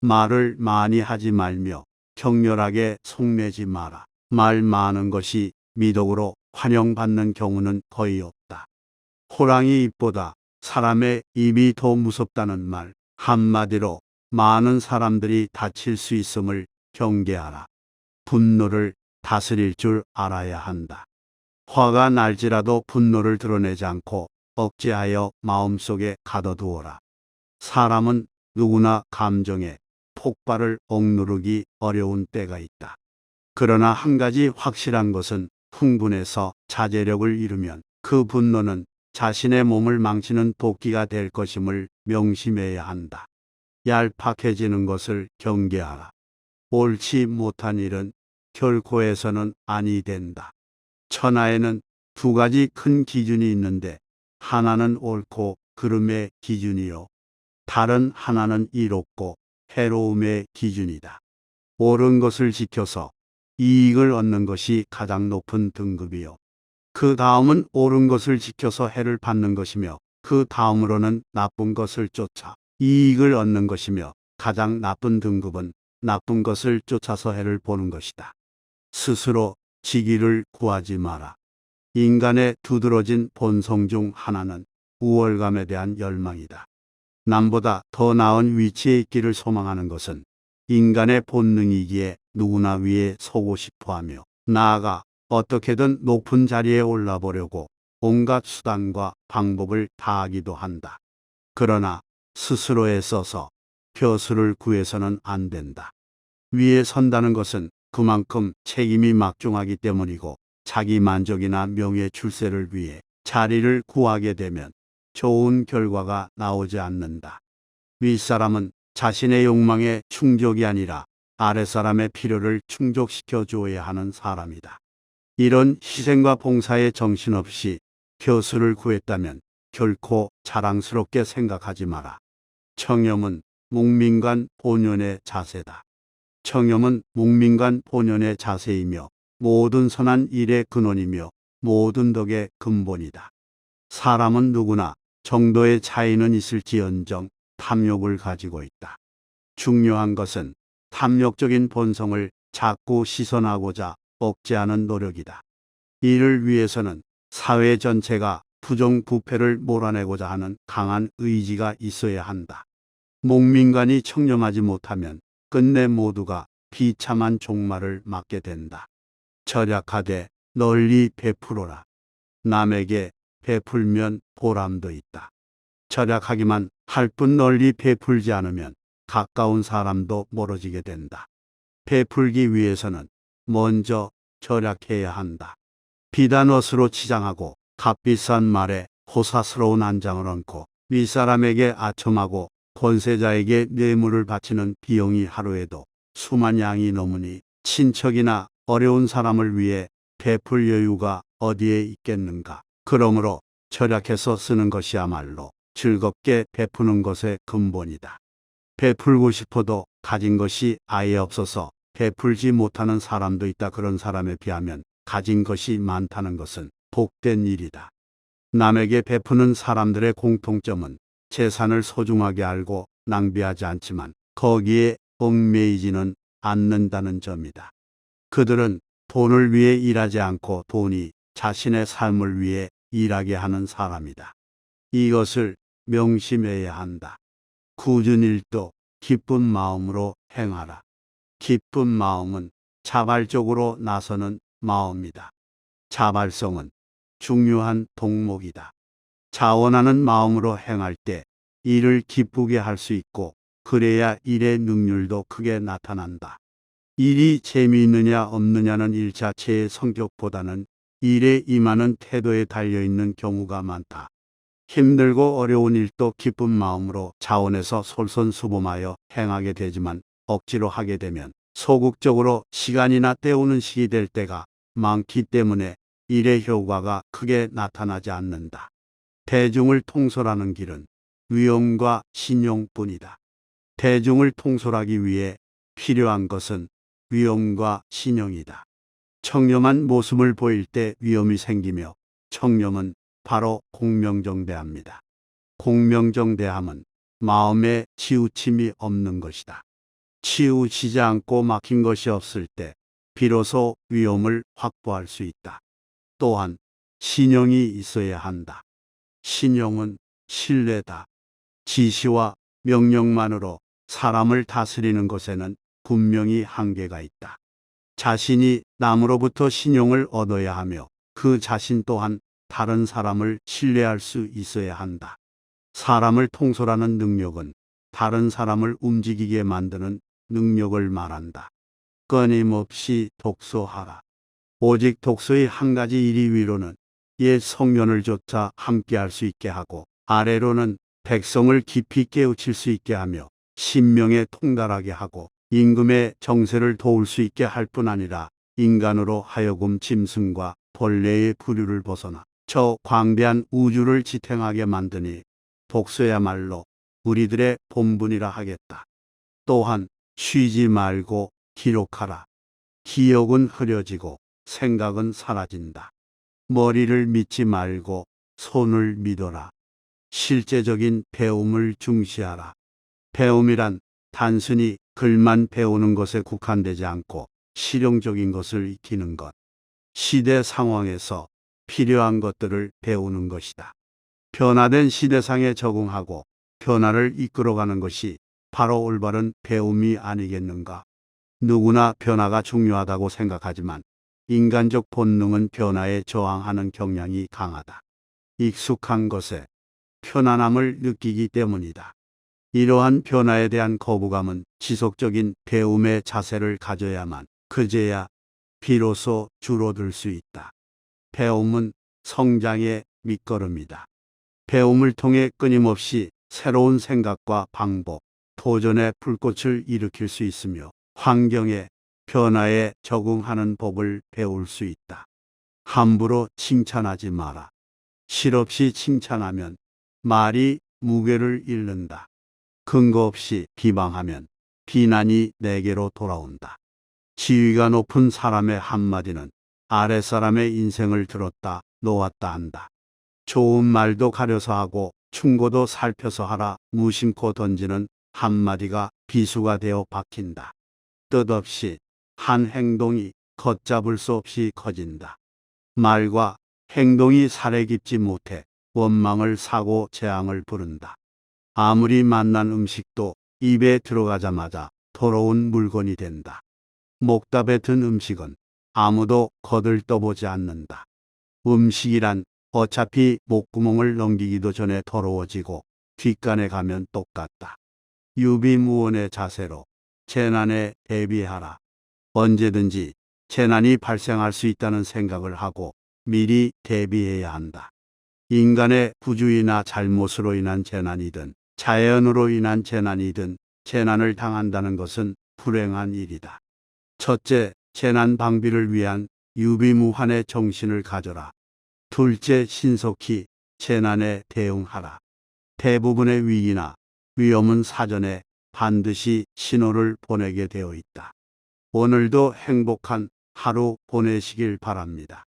말을 많이 하지 말며 격렬하게 속내지 마라. 말 많은 것이 미덕으로 환영받는 경우는 거의 없다. 호랑이 입보다 사람의 입이 더 무섭다는 말. 한마디로 많은 사람들이 다칠 수 있음을 경계하라. 분노를 다스릴 줄 알아야 한다. 화가 날지라도 분노를 드러내지 않고 억제하여 마음속에 가둬두어라. 사람은 누구나 감정의 폭발을 억누르기 어려운 때가 있다. 그러나 한 가지 확실한 것은 흥분해서 자제력을 잃으면 그 분노는 자신의 몸을 망치는 도끼가 될 것임을 명심해야 한다. 얄팍해지는 것을 경계하라. 옳지 못한 일은 결코 해서는 아니 된다. 천하에는 두 가지 큰 기준이 있는데 하나는 옳고 그름의 기준이요. 다른 하나는 이롭고 해로움의 기준이다. 옳은 것을 지켜서 이익을 얻는 것이 가장 높은 등급이요. 그 다음은 옳은 것을 지켜서 해를 받는 것이며 그 다음으로는 나쁜 것을 쫓아 이익을 얻는 것이며 가장 나쁜 등급은 나쁜 것을 쫓아서 해를 보는 것이다. 스스로 지기를 구하지 마라. 인간의 두드러진 본성 중 하나는 우월감에 대한 열망이다. 남보다 더 나은 위치에 있기를 소망하는 것은 인간의 본능이기에 누구나 위에 서고 싶어하며 나아가 어떻게든 높은 자리에 올라보려고 온갖 수단과 방법을 다하기도 한다. 그러나 스스로 애써서 벼슬을 구해서는 안 된다. 위에 선다는 것은 그만큼 책임이 막중하기 때문이고 자기 만족이나 명예 출세를 위해 자리를 구하게 되면 좋은 결과가 나오지 않는다. 윗사람은 자신의 욕망에 충족이 아니라 아랫사람의 필요를 충족시켜 주어야 하는 사람이다. 이런 희생과 봉사에 정신없이 벼슬을 구했다면 결코 자랑스럽게 생각하지 마라. 청렴은 묵민관 본연의 자세다. 청렴은 묵민관 본연의 자세이며 모든 선한 일의 근원이며 모든 덕의 근본이다. 사람은 누구나 정도의 차이는 있을지언정 탐욕을 가지고 있다. 중요한 것은 탐욕적인 본성을 자꾸 씻어나고자 억제하는 노력이다. 이를 위해서는 사회 전체가 부정부패를 몰아내고자 하는 강한 의지가 있어야 한다. 묵민관이 청렴하지 못하면 끝내 모두가 비참한 종말을 맞게 된다. 절약하되 널리 베풀어라. 남에게 베풀면 보람도 있다. 절약하기만 할 뿐 널리 베풀지 않으면 가까운 사람도 멀어지게 된다. 베풀기 위해서는 먼저 절약해야 한다. 비단 옷으로 치장하고 값비싼 말에 호사스러운 안장을 얹고 윗사람에게 아첨하고 권세자에게 뇌물을 바치는 비용이 하루에도 수만 양이 넘으니 친척이나 어려운 사람을 위해 베풀 여유가 어디에 있겠는가. 그러므로 절약해서 쓰는 것이야말로 즐겁게 베푸는 것의 근본이다. 베풀고 싶어도 가진 것이 아예 없어서 베풀지 못하는 사람도 있다. 그런 사람에 비하면 가진 것이 많다는 것은 복된 일이다. 남에게 베푸는 사람들의 공통점은 재산을 소중하게 알고 낭비하지 않지만 거기에 얽매이지는 않는다는 점이다. 그들은 돈을 위해 일하지 않고 돈이 자신의 삶을 위해 일하게 하는 사람이다. 이것을 명심해야 한다. 굳은 일도 기쁜 마음으로 행하라. 기쁜 마음은 자발적으로 나서는 마음이다. 자발성은 중요한 덕목이다. 자원하는 마음으로 행할 때 일을 기쁘게 할 수 있고 그래야 일의 능률도 크게 나타난다. 일이 재미있느냐 없느냐는 일 자체의 성격보다는 일에 임하는 태도에 달려있는 경우가 많다. 힘들고 어려운 일도 기쁜 마음으로 자원해서 솔선수범하여 행하게 되지만 억지로 하게 되면 소극적으로 시간이나 때우는 식이 될 때가 많기 때문에 일의 효과가 크게 나타나지 않는다. 대중을 통솔하는 길은 위엄과 신용뿐이다. 대중을 통솔하기 위해 필요한 것은 위엄과 신용이다. 청렴한 모습을 보일 때 위엄이 생기며 청렴은 바로 공명정대합니다. 공명정대함은 마음에 치우침이 없는 것이다. 치우치지 않고 막힌 것이 없을 때 비로소 위험을 확보할 수 있다. 또한 신용이 있어야 한다. 신용은 신뢰다. 지시와 명령만으로 사람을 다스리는 것에는 분명히 한계가 있다. 자신이 남으로부터 신용을 얻어야 하며 그 자신 또한 다른 사람을 신뢰할 수 있어야 한다. 사람을 통솔하는 능력은 다른 사람을 움직이게 만드는 능력을 말한다. 끊임없이 독서하라. 오직 독서의 한 가지 일이 위로는 옛 성년을 조차 함께할 수 있게 하고 아래로는 백성을 깊이 깨우칠 수 있게 하며 신명에 통달하게 하고 임금의 정세를 도울 수 있게 할 뿐 아니라 인간으로 하여금 짐승과 벌레의 부류를 벗어나 저 광대한 우주를 지탱하게 만드니 독서야말로 우리들의 본분이라 하겠다. 또한 쉬지 말고 기록하라. 기억은 흐려지고 생각은 사라진다. 머리를 믿지 말고 손을 믿어라. 실제적인 배움을 중시하라. 배움이란 단순히 글만 배우는 것에 국한되지 않고 실용적인 것을 익히는 것. 시대 상황에서 필요한 것들을 배우는 것이다. 변화된 시대상에 적응하고 변화를 이끌어가는 것이 바로 올바른 배움이 아니겠는가. 누구나 변화가 중요하다고 생각하지만 인간적 본능은 변화에 저항하는 경향이 강하다. 익숙한 것에 편안함을 느끼기 때문이다. 이러한 변화에 대한 거부감은 지속적인 배움의 자세를 가져야만 그제야 비로소 줄어들 수 있다. 배움은 성장의 밑거름이다. 배움을 통해 끊임없이 새로운 생각과 방법, 도전의 불꽃을 일으킬 수 있으며 환경의 변화에 적응하는 법을 배울 수 있다. 함부로 칭찬하지 마라. 실없이 칭찬하면 말이 무게를 잃는다. 근거 없이 비방하면 비난이 내게로 돌아온다. 지위가 높은 사람의 한마디는 아랫사람의 인생을 들었다 놓았다 한다. 좋은 말도 가려서 하고 충고도 살펴서 하라. 무심코 던지는 한마디가 비수가 되어 박힌다. 뜻없이 한 행동이 걷잡을 수 없이 커진다. 말과 행동이 살에 깊지 못해 원망을 사고 재앙을 부른다. 아무리 맛난 음식도 입에 들어가자마자 더러운 물건이 된다. 목답에 든 음식은 아무도 거들떠보지 않는다. 음식이란 어차피 목구멍을 넘기기도 전에 더러워지고 뒷간에 가면 똑같다. 유비무원의 자세로 재난에 대비하라. 언제든지 재난이 발생할 수 있다는 생각을 하고 미리 대비해야 한다. 인간의 부주의나 잘못으로 인한 재난이든 자연으로 인한 재난이든 재난을 당한다는 것은 불행한 일이다. 첫째, 재난 방비를 위한 유비무환의 정신을 가져라. 둘째, 신속히 재난에 대응하라. 대부분의 위기나 위험은 사전에 반드시 신호를 보내게 되어 있다. 오늘도 행복한 하루 보내시길 바랍니다.